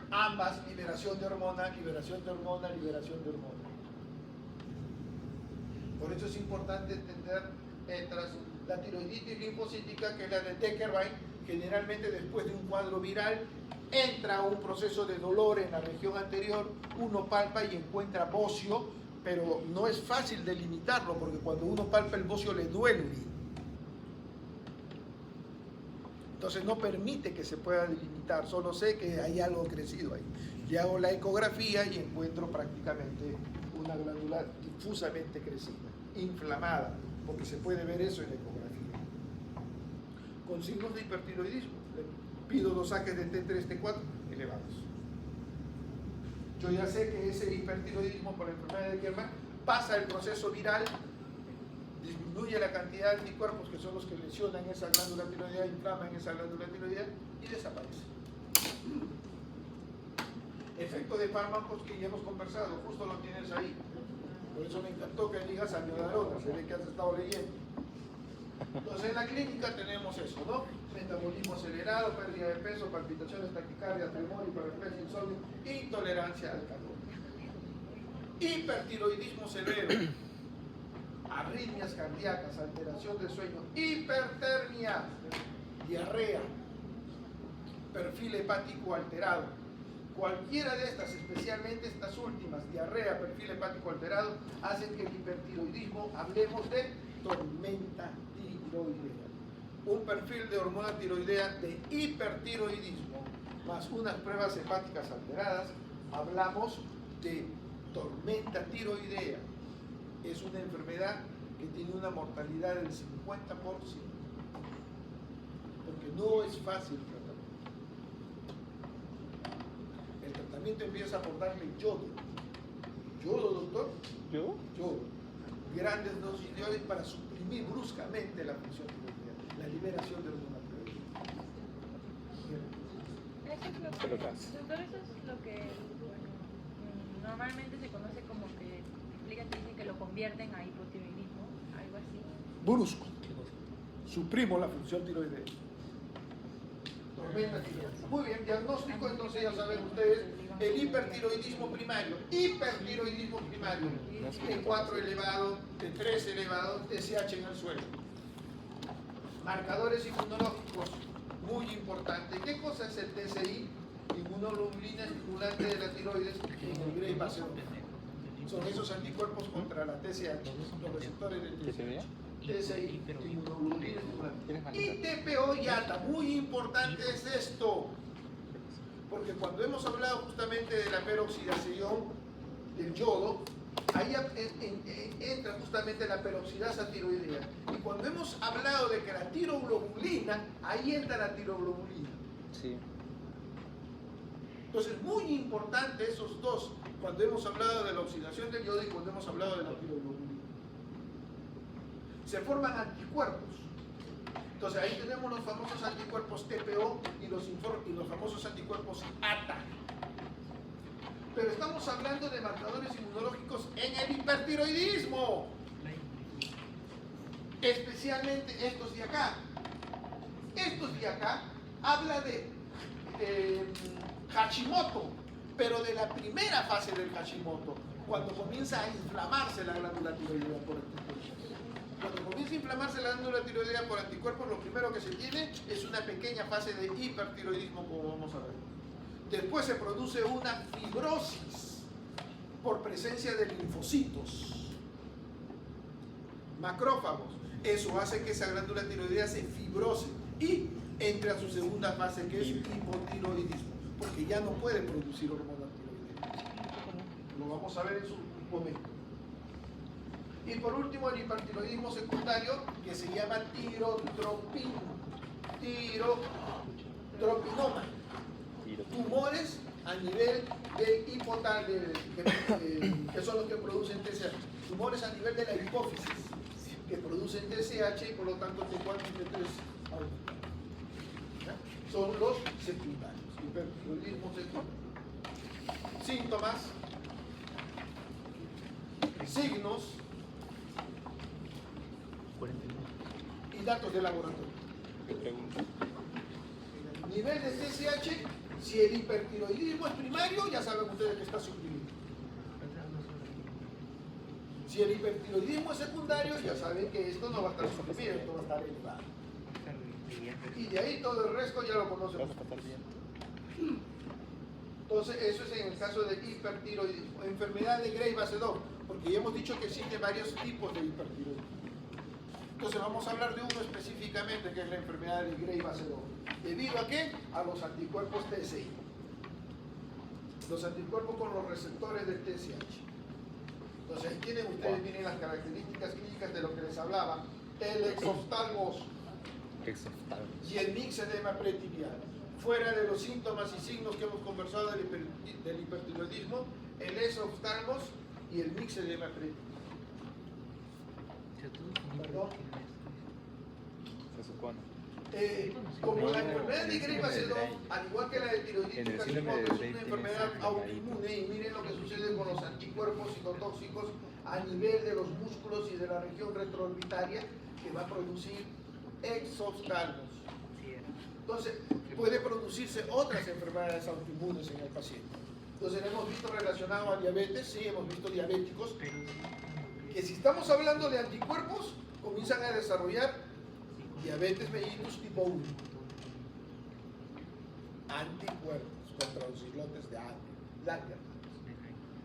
Ambas, liberación de hormona, liberación de hormona, liberación de hormona. Por eso es importante entender la tiroiditis linfocítica, que es la de Deckerbein, generalmente después de un cuadro viral, entra a un proceso de dolor en la región anterior, uno palpa y encuentra bocio, pero no es fácil delimitarlo porque cuando uno palpa el bocio le duele. Entonces no permite que se pueda delimitar, solo sé que hay algo crecido ahí. Le hago la ecografía y encuentro prácticamente una glándula difusamente crecida, inflamada, porque se puede ver eso en la ecografía. Con signos de hipertiroidismo, le pido dosajes de T3, T4 elevados. Yo ya sé que ese hipertiroidismo por la enfermedad de Kerman pasa el proceso viral disminuye la cantidad de anticuerpos que son los que lesionan esa glándula tiroidea, inflaman esa glándula tiroidea y desaparece. Efecto de fármacos que ya hemos conversado, justo lo tienes ahí. Por eso me encantó que digas amiodarona, se ve que has estado leyendo. Entonces en la clínica tenemos eso, ¿no? Metabolismo acelerado, pérdida de peso, palpitaciones, taquicardia, tremor, hiperreferencia, insomnio, intolerancia al calor. Hipertiroidismo severo, arritmias cardíacas, alteración del sueño, hipertermia, diarrea, perfil hepático alterado. Cualquiera de estas, especialmente estas últimas, diarrea, perfil hepático alterado, hacen que el hipertiroidismo, hablemos de tormenta tiroidea. Un perfil de hormona tiroidea de hipertiroidismo, más unas pruebas hepáticas alteradas, hablamos de tormenta tiroidea. Es una enfermedad que tiene una mortalidad del 50%, porque no es fácil tratar. El tratamiento empieza por darle yodo. ¿Yodo, doctor? ¿Yo? Yodo. Grandes dosis de yodo para suprimir bruscamente la función tiroidea, la liberación de hormona tiroidea. Eso es lo que, Pero casi. doctor, eso es lo que normalmente se conoce como que explican que dicen que lo convierten a hipotiroidismo, algo así. Brusco. Suprimo la función tiroidea. Tormenta tiroidea. Muy bien, diagnóstico, entonces ya saben ustedes, el hipertiroidismo primario, T4 elevado, T3 elevado, TSH en el suelo. Marcadores inmunológicos, muy importante. ¿Qué cosa es el TSI? Inmunoglobulina estimulante de la tiroides en el Gray base 2. Son esos anticuerpos contra la TSH, los receptores del ¿Qué se vea? TSI, inmunoglobulina estimulante. Y TPO y ATA, muy importante es esto, porque cuando hemos hablado justamente de la peroxidación del yodo, ahí entra justamente la peroxidasa tiroidea. Y cuando hemos hablado de que la tiroglobulina, ahí entra la tiroglobulina. Sí. Entonces, muy importante esos dos, cuando hemos hablado de la oxidación del yodo y cuando hemos hablado de la tiroglobulina. Se forman anticuerpos. Entonces, ahí tenemos los famosos anticuerpos TPO y los famosos anticuerpos ATA. Pero estamos hablando de marcadores inmunológicos en el hipertiroidismo. Especialmente estos de acá. Estos de acá habla de Hashimoto, pero de la primera fase del Hashimoto, cuando comienza a inflamarse la glándula tiroidea por anticuerpos. Cuando comienza a inflamarse la glándula tiroidea por anticuerpos, lo primero que se tiene es una pequeña fase de hipertiroidismo, como vamos a ver. Después se produce una fibrosis por presencia de linfocitos, macrófagos. Eso hace que esa glándula tiroidea se fibrose y entre a su segunda fase, que es hipotiroidismo, porque ya no puede producir hormona tiroidea. Lo vamos a ver en su momento. Y por último, el hipertiroidismo secundario, que se llama tirotropinoma. Tumores a nivel de hipotálamo, que son los que producen TSH. Tumores a nivel de la hipófisis, que producen TSH y por lo tanto T4 y T3 aumentan. Son los secundarios, hipertiroidismo secundario. Síntomas, signos y datos de laboratorio. ¿Qué pregunta? Nivel de TSH, si el hipertiroidismo es primario, ya saben ustedes que está suprimido. Si el hipertiroidismo es secundario, ya saben que esto no va a estar suprimido, esto va a estar elevado. Y de ahí todo el resto ya lo conocemos. Entonces, eso es en el caso de hipertiroidismo. Enfermedad de Gray base 2, porque ya hemos dicho que existen varios tipos de hipertiroidismo. Entonces vamos a hablar de uno específicamente, que es la enfermedad de Gray base 2. ¿Debido a qué? A los anticuerpos TSI. Los anticuerpos con los receptores del TSH. Entonces ahí tienen ustedes, miren las características clínicas de lo que les hablaba. El exoftalmos y el mixedema pretibial. Fuera de los síntomas y signos que hemos conversado del hipertiroidismo, el exoftalmos y el mixedema pretibial. Perdón. Se supone. Como la enfermedad de Gray-Bacedón, al igual que la de tiroiditis Hashimoto, es una enfermedad autoinmune, y miren lo que sucede con los anticuerpos citotóxicos a nivel de los músculos y de la región retroorbitaria, que va a producir exoftalmos. Entonces, puede producirse otras enfermedades autoinmunes en el paciente. Entonces, hemos visto relacionado a diabetes, sí, hemos visto diabéticos, que si estamos hablando de anticuerpos, comienzan a desarrollar diabetes mellitus tipo 1. Anticuerpos contra los islotes de Langerhans.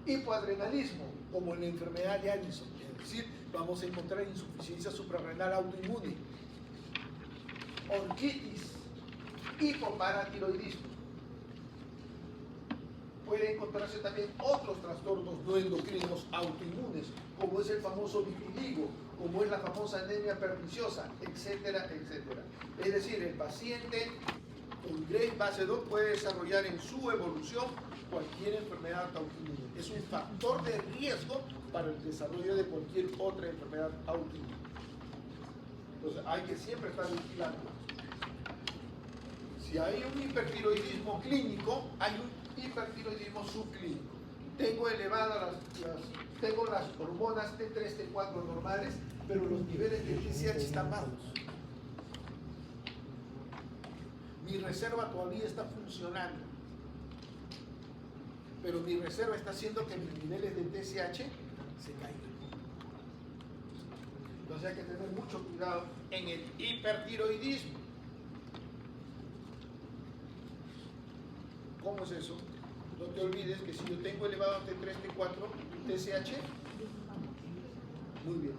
Hipoadrenalismo, como en la enfermedad de Addison. Es decir, vamos a encontrar insuficiencia suprarrenal autoinmune. Orquitis, hipoparatiroidismo. Puede encontrarse también otros trastornos no endocrinos autoinmunes, como es el famoso vitiligo, como es la famosa anemia perniciosa, etcétera, etcétera. Es decir, el paciente con Gray-Bacedón puede desarrollar en su evolución cualquier enfermedad autoinmune. Es un factor de riesgo para el desarrollo de cualquier otra enfermedad autoinmune. Entonces hay que siempre estar vigilando. Si hay un hipertiroidismo clínico, hay un hipertiroidismo subclínico. Tengo elevadas tengo las hormonas T3, T4 normales, pero los niveles de TSH están bajos. Mi reserva todavía está funcionando, pero mi reserva está haciendo que mis niveles de TSH se caigan. Entonces hay que tener mucho cuidado en el hipertiroidismo. ¿Cómo es eso? No te olvides que si yo tengo elevado T3, T4, TSH, muy bien.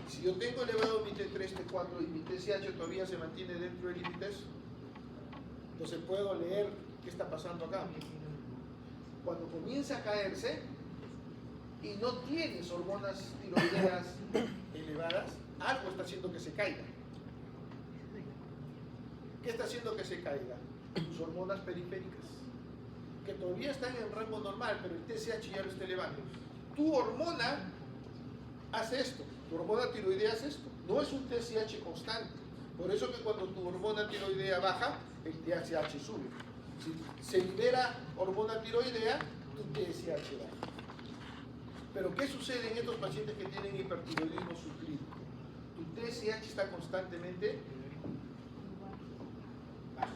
Si yo tengo elevado mi T3, T4 y mi TSH todavía se mantiene dentro de límites, entonces puedo leer qué está pasando acá. Cuando comienza a caerse y no tienes hormonas tiroideas elevadas, algo está haciendo que se caiga. ¿Qué está haciendo que se caiga? Tus hormonas periféricas, que todavía están en rango normal, pero el TSH ya lo está elevando. Tu hormona hace esto, tu hormona tiroidea hace esto. No es un TSH constante. Por eso que cuando tu hormona tiroidea baja, el TSH sube. Si se libera hormona tiroidea, tu TSH baja. Pero ¿qué sucede en estos pacientes que tienen hipertiroidismo subclínico? Tu TSH está constantemente baja,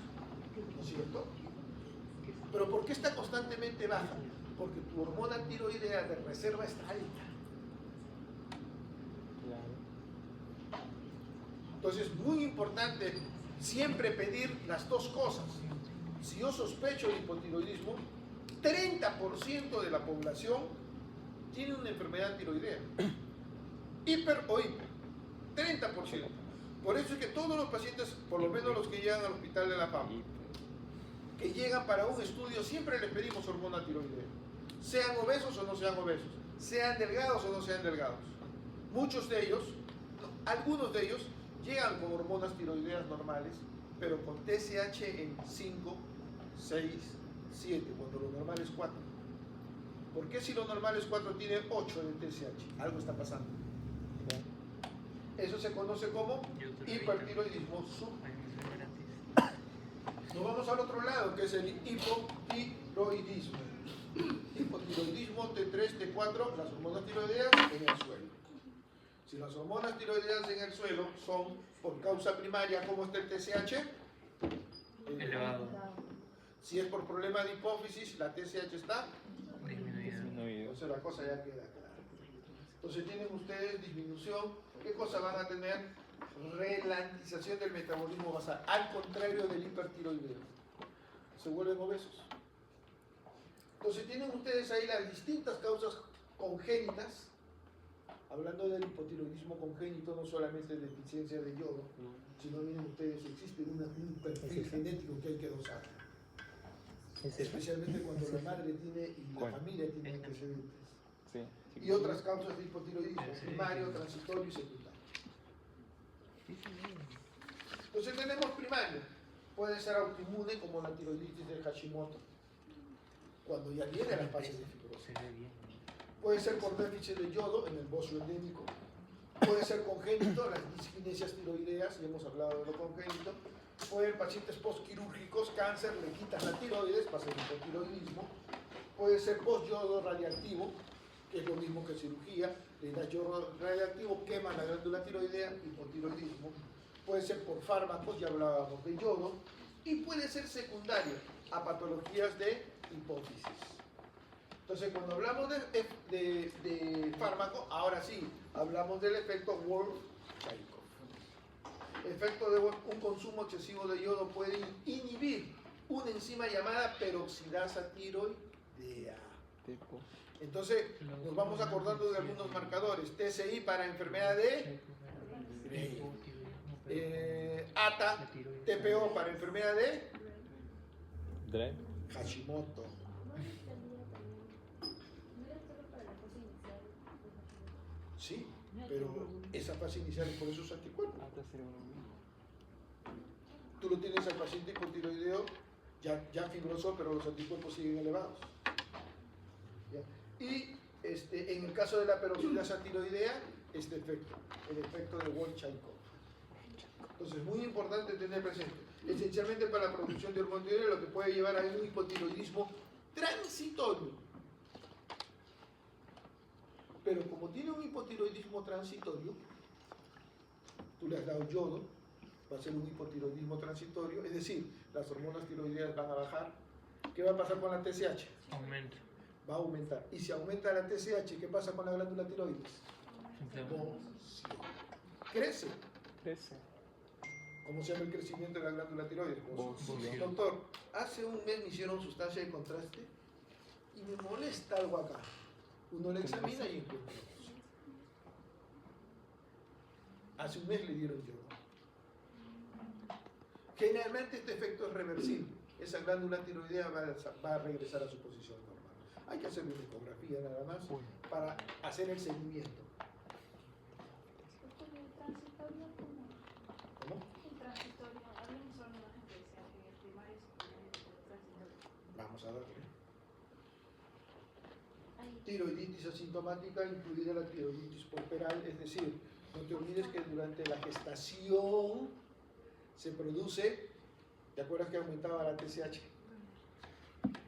¿no es cierto? ¿Pero por qué está constantemente baja? Porque tu hormona tiroidea de reserva está alta. Entonces es muy importante siempre pedir las dos cosas. Si yo sospecho de hipotiroidismo, 30% de la población tiene una enfermedad tiroidea. Hiper o hiper. 30%. Por eso es que todos los pacientes, por lo menos los que llegan al Hospital de la Fama, que llegan para un estudio, siempre les pedimos hormona tiroidea. Sean obesos o no sean obesos, sean delgados o no sean delgados. Muchos de ellos, algunos de ellos, llegan con hormonas tiroideas normales, pero con TSH en 5, 6, 7, cuando lo normal es 4. ¿Por qué si lo normal es 4 tiene 8 de TSH? Algo está pasando. Eso se conoce como hipertiroidismo subclínico. Nos vamos al otro lado, que es el hipotiroidismo. Hipotiroidismo T3, T4, las hormonas tiroideas en el suelo. Si las hormonas tiroideas en el suelo son por causa primaria, ¿cómo está el TSH? Elevado. Si es por problema de hipófisis, la TSH está Disminuido. entonces la cosa ya queda clara. Entonces tienen ustedes disminución. ¿Qué cosa van a tener? Ralentización del metabolismo basal, al contrario del hipertiroideo. Se vuelven obesos. Entonces tienen ustedes ahí las distintas causas congénitas. Hablando del hipotiroidismo congénito, no solamente de deficiencia de yodo, sino miren ustedes, existe un perfil genético que hay que dosar. Especialmente cuando la madre tiene y la familia tiene antecedentes. Sí. Y otras causas de hipotiroidismo, primario, transitorio y secundario. Entonces tenemos primario, puede ser autoinmune como la tiroiditis de Hashimoto, cuando ya viene la fase de fibrosis. Se ve bien. Puede ser por déficit de yodo en el bocio endémico, puede ser congénito, las disquinesias tiroideas, ya hemos hablado de lo congénito. Pueden pacientes postquirúrgicos, cáncer, le quitas la tiroides, pasa el hipotiroidismo. Puede ser postyodo radiactivo, que es lo mismo que cirugía, le das yodo radiactivo, quema la glándula tiroidea, hipotiroidismo. Puede ser por fármacos, ya hablábamos de yodo, y puede ser secundario a patologías de hipófisis. Entonces, cuando hablamos de fármaco, ahora sí, hablamos del efecto Wolff-Chaikoff. El efecto de un consumo excesivo de yodo puede inhibir una enzima llamada peroxidasa tiroidea. Entonces, nos vamos acordando de algunos marcadores. TSI para enfermedad de ATA, TPO para enfermedad de Hashimoto. Sí, pero esa fase inicial es por esos anticuerpos. Tú lo tienes al paciente hipotiroideo ya fibroso, pero los anticuerpos siguen elevados. ¿Ya? Y en el caso de la peroxidasa tiroidea, este efecto, el efecto de Wolff-Chaikoff. Entonces, muy importante tener presente, esencialmente para la producción de hormona tiroidea, lo que puede llevar a un hipotiroidismo transitorio. Pero como tiene un hipotiroidismo transitorio, tú le has dado yodo, va a ser un hipotiroidismo transitorio, es decir, las hormonas tiroideas van a bajar. ¿Qué va a pasar con la TSH? Aumenta. Va a aumentar. Y si aumenta la TSH, ¿qué pasa con la glándula tiroides? Crece. ¿Cómo se llama el crecimiento de la glándula tiroides? Boción. Doctor, hace un mes me hicieron sustancia de contraste y me molesta algo acá. Uno le examina y encuentra. Hace un mes le dieron yodo. Generalmente este efecto es reversible. Esa glándula tiroidea va a regresar a su posición normal. Hay que hacer una ecografía nada más para hacer el seguimiento. ¿Cómo? Vamos a ver. Tiroiditis asintomática, incluida la tiroiditis puerperal, es decir, no te olvides que durante la gestación se produce, ¿te acuerdas que aumentaba la TSH?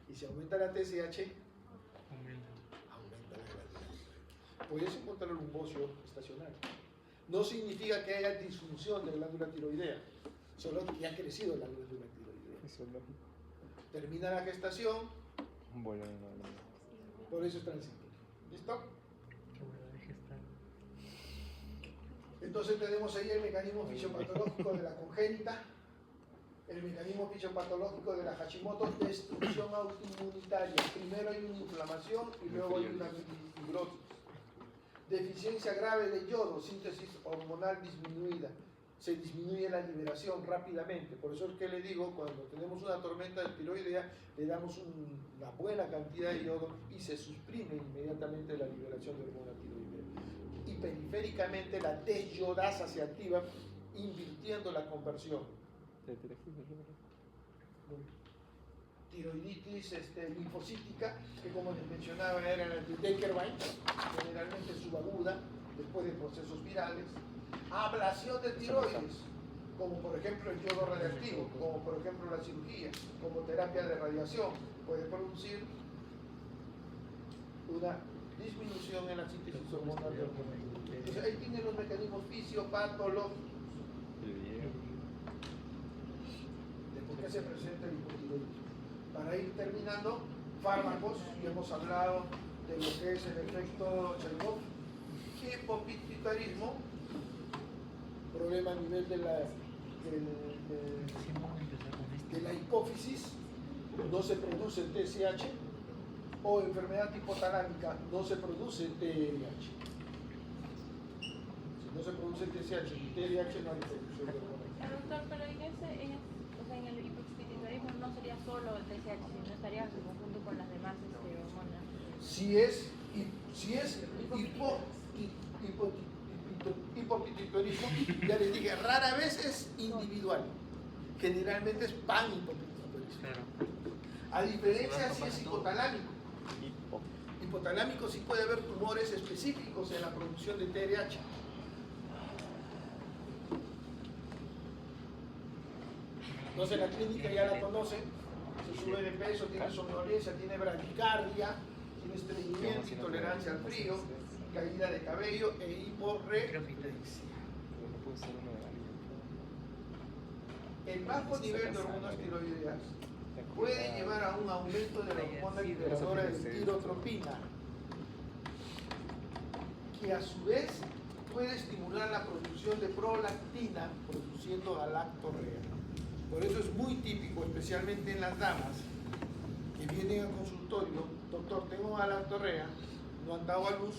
Y si aumenta la TSH, aumenta la glándula. Puedes encontrar un bocio estacionario. No significa que haya disfunción de la glándula tiroidea, solo que ha crecido la glándula tiroidea. Eso es lógico. Termina la gestación, Bueno, por eso es transitorio. ¿Listo? Entonces tenemos ahí el mecanismo fisiopatológico de la congénita, el mecanismo fisiopatológico de la Hashimoto, destrucción autoinmunitaria. Primero hay una inflamación y luego hay una fibrosis. Deficiencia grave de yodo, síntesis hormonal disminuida. Se disminuye la liberación rápidamente. Por eso es que le digo, cuando tenemos una tormenta de tiroidea, le damos una buena cantidad de yodo y se suprime inmediatamente la liberación de hormona tiroidea. Y periféricamente la desyodasa se activa, invirtiendo la conversión. Tiroiditis linfocítica, que como les mencionaba era la de Deckerbein, generalmente subaguda, después de procesos virales. Ablación de tiroides, como por ejemplo el yodo radiactivo, como por ejemplo la cirugía, como terapia de radiación, puede producir una disminución en la síntesis hormonal de hormona. Entonces ahí tienen los mecanismos fisiopatológicos de por qué se presenta el hipotiroidismo. Para ir terminando, fármacos, y hemos hablado de lo que es el efecto Chaikoff, hipopituitarismo, problema a nivel de la hipófisis, no se produce TSH, o enfermedad hipotalámica, no se produce TRH. Si no se produce TSH y TRH, no hay producción de hormona. Doctor, pero en el hipotiroidismo no sería solo el TSH, sino estaría en conjunto con las demás hormonas. Si es hipopituitarismo, ya les dije, rara vez es individual, generalmente es panhipopituitarismo. Claro. A diferencia si es hipotalámico. Hipotalámico sí puede haber tumores específicos en la producción de TRH, Entonces la clínica ya la conocen, se sube de peso, tiene somnolencia, tiene bradicardia, tiene estreñimiento, intolerancia al frío, caída de cabello e hiporreflexia. El bajo nivel de hormonas tiroideas puede llevar a un aumento de la hormona liberadora de tirotropina, que a su vez puede estimular la producción de prolactina, produciendo galactorrea. Por eso es muy típico, especialmente en las damas, que vienen al consultorio: doctor, tengo galactorrea, no han dado a luz.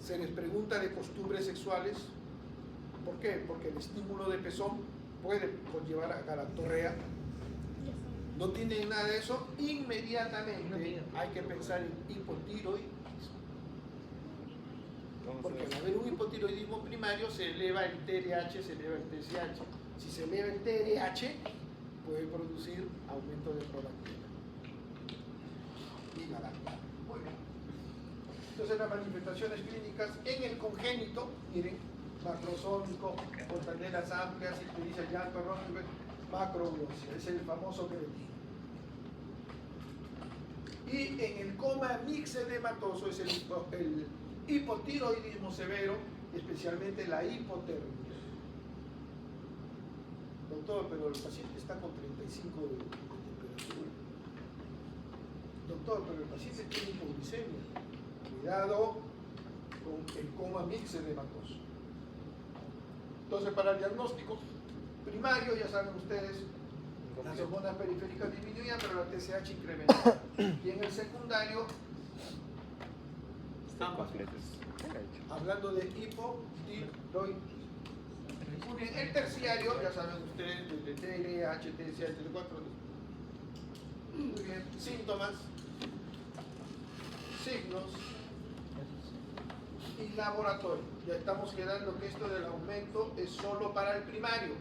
Se les pregunta de costumbres sexuales. ¿Por qué? Porque el estímulo de pezón puede conllevar a galactorrea. No tienen nada de eso, inmediatamente hay que pensar en hipotiroidismo. Porque al haber un hipotiroidismo primario se eleva el TRH, se eleva el TSH. Si se eleva el TRH, puede producir aumento de prolactina y galactorrea. Muy bien. Entonces las manifestaciones clínicas en el congénito, miren, macrosómico, fontanelas amplias, ictericia, llanto, macroglossia, es el famoso creatino. Y en el coma mixedematoso es el hipotiroidismo severo, especialmente la hipotermia. Doctor, pero el paciente está con 35 de temperatura. Doctor, pero el paciente tiene hipoglicemia. Cuidado con el coma mixedematoso. Entonces, para el diagnóstico primario, ya saben ustedes, las hormonas periféricas disminuían, pero la TSH incrementaba. Y en el secundario, hablando de hipotiroidismo. Muy bien, el terciario, ya saben ustedes, de TLH, TSH, T4. Muy bien, síntomas, signos y laboratorio. Ya estamos quedando que esto del aumento es solo para el primario.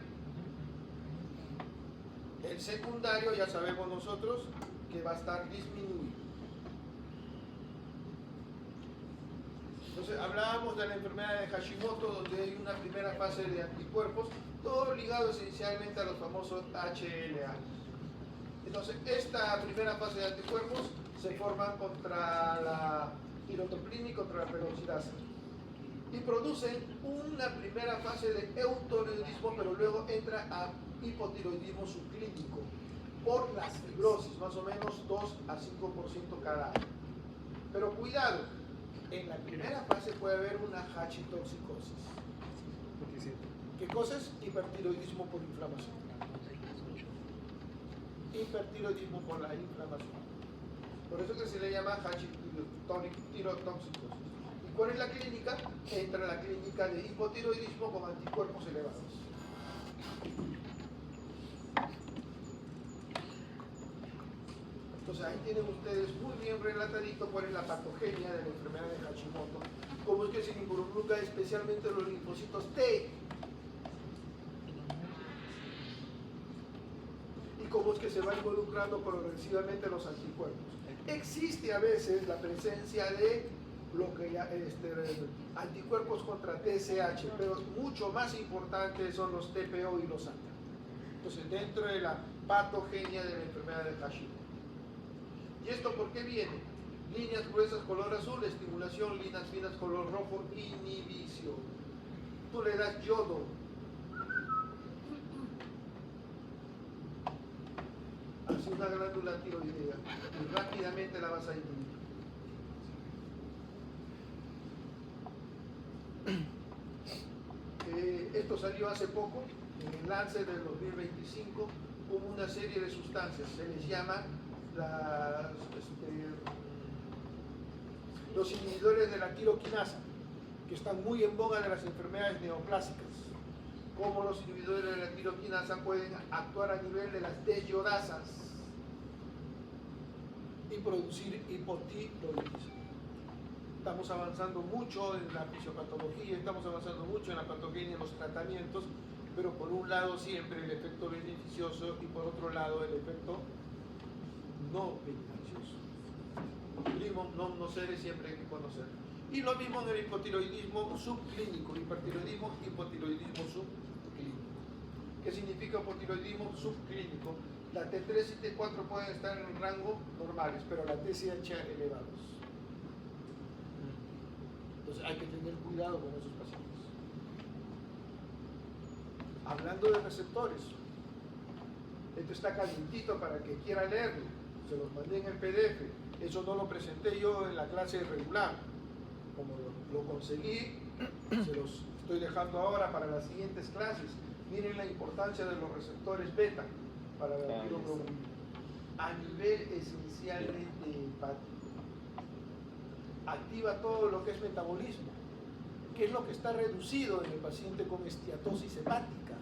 El secundario ya sabemos nosotros que va a estar disminuido. Entonces hablábamos de la enfermedad de Hashimoto, donde hay una primera fase de anticuerpos, todo ligado esencialmente a los famosos HLA. Entonces esta primera fase de anticuerpos se forman contra la tirotropina y contra la peroxidasa, y producen una primera fase de eutiroidismo, pero luego entra a hipotiroidismo subclínico por las fibrosis, más o menos 2 a 5% cada año. Pero cuidado, en la primera fase puede haber una hachitoxicosis. ¿Qué cosa es? Hipertiroidismo por inflamación. Hipertiroidismo por la inflamación. Por eso que se le llama hachitirotoxicosis. ¿Y cuál es la clínica? Entra la clínica de hipotiroidismo con anticuerpos elevados. Entonces ahí tienen ustedes muy bien relatadito cuál es la patogenia de la enfermedad de Hashimoto, cómo es que se involucra especialmente los linfocitos T, y cómo es que se va involucrando progresivamente los anticuerpos. Existe a veces la presencia de lo que ya, anticuerpos contra TSH, pero mucho más importantes son los TPO y los ANTA. Entonces dentro de la patogenia de la enfermedad de Hashimoto. ¿Y esto por qué viene? Líneas gruesas color azul, estimulación; líneas finas color rojo, inhibición. Tú le das yodo, hacia una glándula tiroidea y rápidamente la vas a inhibir. Esto salió hace poco en el Lancet del 2025 como una serie de sustancias, se les llama los inhibidores de la tiroquinasa, que están muy en boga de las enfermedades neoplásicas. Cómo los inhibidores de la tiroquinasa pueden actuar a nivel de las desyodasas y producir hipotiroidismo. Estamos avanzando mucho en la fisiopatología, estamos avanzando mucho en la patogenia, en los tratamientos, pero por un lado siempre el efecto beneficioso y por otro lado el efecto no beneficioso. No se debe siempre hay que conocer. Y lo mismo en el hipotiroidismo subclínico, hipertiroidismo, hipotiroidismo subclínico. ¿Qué significa hipotiroidismo subclínico? La T3 y T4 pueden estar en rango normales, pero la TSH elevados. Entonces hay que tener cuidado con esos pacientes. Hablando de receptores, esto está calientito para que quiera leerlo. Se los mandé en el PDF. Eso no lo presenté yo en la clase regular. Como lo conseguí, se los estoy dejando ahora para las siguientes clases. Miren la importancia de los receptores beta para la tiroglobulina a nivel esencialmente hepático. Activa todo lo que es metabolismo, que es lo que está reducido en el paciente con esteatosis hepática.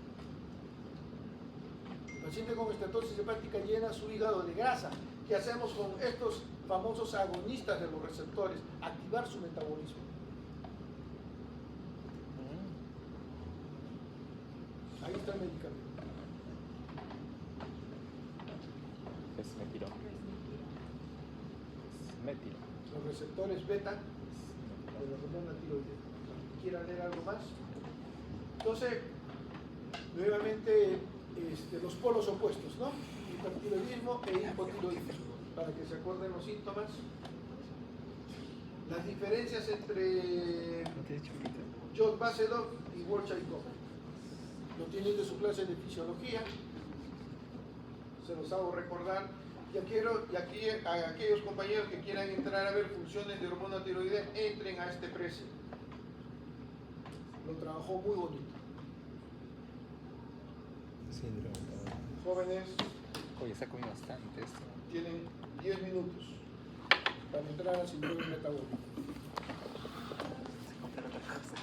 El paciente con esteatosis hepática llena su hígado de grasa. ¿Qué hacemos con estos famosos agonistas de los receptores? Activar su metabolismo. Ahí está el medicamento. Es metilo. Es metilo. Los receptores beta de la hormona tiroidea. ¿Quieran leer algo más? Entonces, nuevamente, los polos opuestos, ¿no? Hipertiroidismo e hipotiroidismo, para que se acuerden los síntomas. Las diferencias entre Jod-Basedov y Wolchaikov. Lo tienen de su clase de fisiología, se los hago recordar. Y aquí a aquellos compañeros que quieran entrar a ver funciones de hormona tiroidea, entren a este precio. Lo trabajó muy bonito. Jóvenes, Oye, está comiendo bastante esto. tienen 10 minutos para entrar a síndrome metabólico.